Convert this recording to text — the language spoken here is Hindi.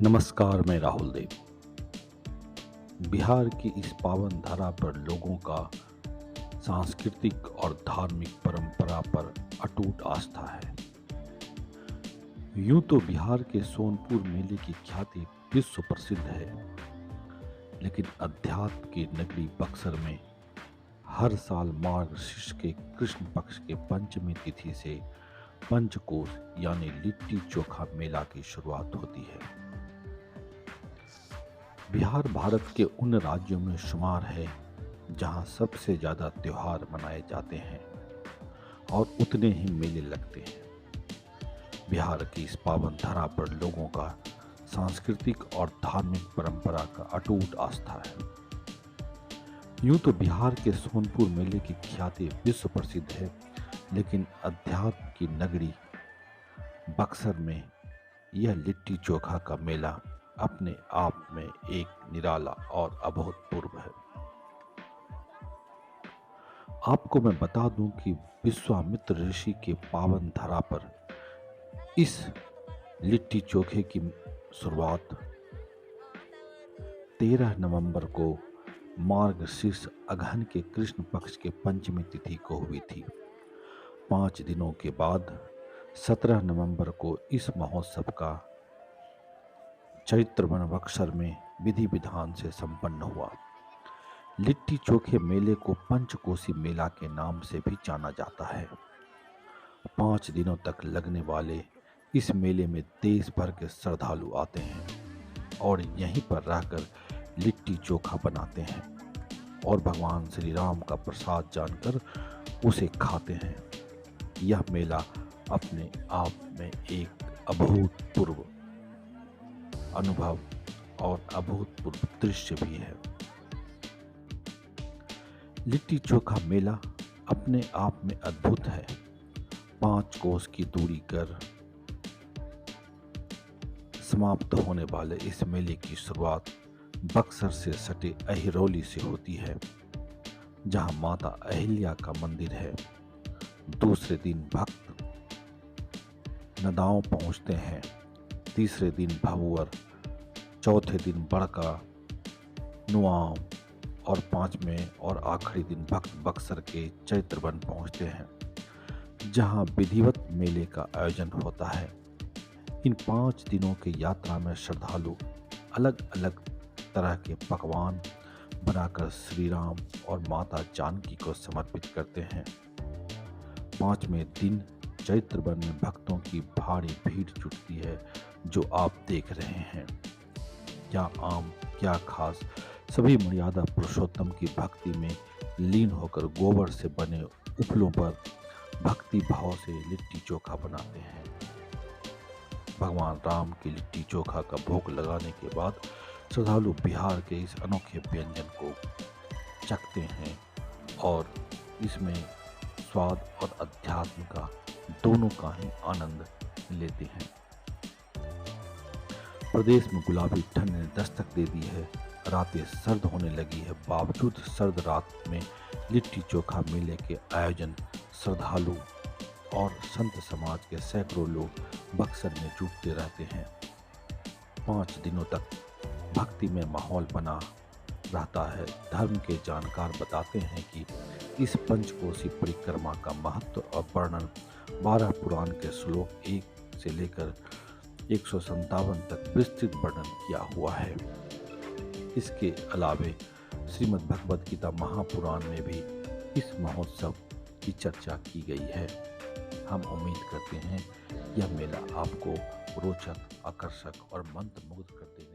नमस्कार, मैं राहुल देव। बिहार की इस पावन धरा पर लोगों का सांस्कृतिक और धार्मिक परंपरा पर अटूट आस्था है। यूं तो बिहार के सोनपुर मेले की ख्याति विश्व प्रसिद्ध है, लेकिन अध्यात्म की नगरी बक्सर में हर साल मार्गशीर्ष के कृष्ण पक्ष के पंचमी तिथि से पंचकोश यानी लिट्टी चोखा मेला की शुरुआत होती है। बिहार भारत के उन राज्यों में शुमार है जहां सबसे ज्यादा त्योहार मनाए जाते हैं और उतने ही मेले लगते हैं। बिहार की इस पावन धरा पर लोगों का सांस्कृतिक और धार्मिक परंपरा का अटूट आस्था है। यूं तो बिहार के सोनपुर मेले की ख्याति विश्व प्रसिद्ध है, लेकिन अध्यात्म की नगरी बक्सर में यह लिट्टी चोखा का मेला अपने आप में एक निराला और अभूतपूर्व है। आपको मैं बता दूं कि विश्वामित्र ऋषि के पावन धरा पर इस लिट्टी चोखे की शुरुआत 13 नवंबर को मार्गशीर्ष अगहन के कृष्ण पक्ष के पंचमी तिथि को हुई थी। 5 दिनों के बाद 17 नवंबर को इस महोत्सव का चैत्र वन बक्सर में विधि विधान से संपन्न हुआ। लिट्टी चोखे मेले को पंचकोसी मेला के नाम से भी जाना जाता है। 5 दिनों तक लगने वाले इस मेले में देश भर के श्रद्धालु आते हैं और यहीं पर रहकर लिट्टी चोखा बनाते हैं और भगवान श्री राम का प्रसाद जानकर उसे खाते हैं। यह मेला अपने आप में एक अभूतपूर्व अनुभव और अभूतपूर्व दृश्य भी है। लिट्टी चोखा मेला अपने आप में अद्भुत है। 5 कोस की दूरी कर समाप्त होने वाले इस मेले की शुरुआत बक्सर से सटे अहिरौली से होती है, जहां माता अहिल्या का मंदिर है। दूसरे दिन भक्त नदाओं पहुंचते हैं, तीसरे दिन भभुअर, चौथे दिन बड़का, नुआम और 5वें और आखिरी दिन भक्त बक्सर के चैत्रवन पहुंचते हैं, जहां विधिवत मेले का आयोजन होता है। इन 5 दिनों की यात्रा में श्रद्धालु अलग अलग तरह के पकवान बनाकर श्री राम और माता जानकी को समर्पित करते हैं। 5वें दिन चैत्रवन में भक्तों की भारी भीड़ जुटती है, जो आप देख रहे हैं। क्या आम क्या खास, सभी मर्यादा पुरुषोत्तम की भक्ति में लीन होकर गोबर से बने उपलों पर भक्ति भाव से लिट्टी चोखा बनाते हैं। भगवान राम की लिट्टी चोखा का भोग लगाने के बाद श्रद्धालु बिहार के इस अनोखे व्यंजन को चखते हैं और इसमें स्वाद और अध्यात्म का दोनों का ही आनंद लेते हैं। प्रदेश में गुलाबी ठंड ने दस्तक दे दी है। रातें सर्द होने लगी है। बावजूद सर्द रात में लिट्टी चोखा मेले के आयोजन श्रद्धालु और संत समाज के सैकड़ों लोग बक्सर में जुटते रहते हैं। 5 दिनों तक भक्ति में माहौल बना रहता है। धर्म के जानकार बताते हैं कि इस पंचकोसी परिक्रमा का महत्व और वर्णन 12 पुराण के श्लोक 1 से लेकर 157 तक विस्तृत वर्णन किया हुआ है। इसके अलावे श्रीमद् भगवद गीता महापुराण में भी इस महोत्सव की चर्चा की गई है। हम उम्मीद करते हैं यह मेला आपको रोचक, आकर्षक और मंत्रमुग्ध कर देगा।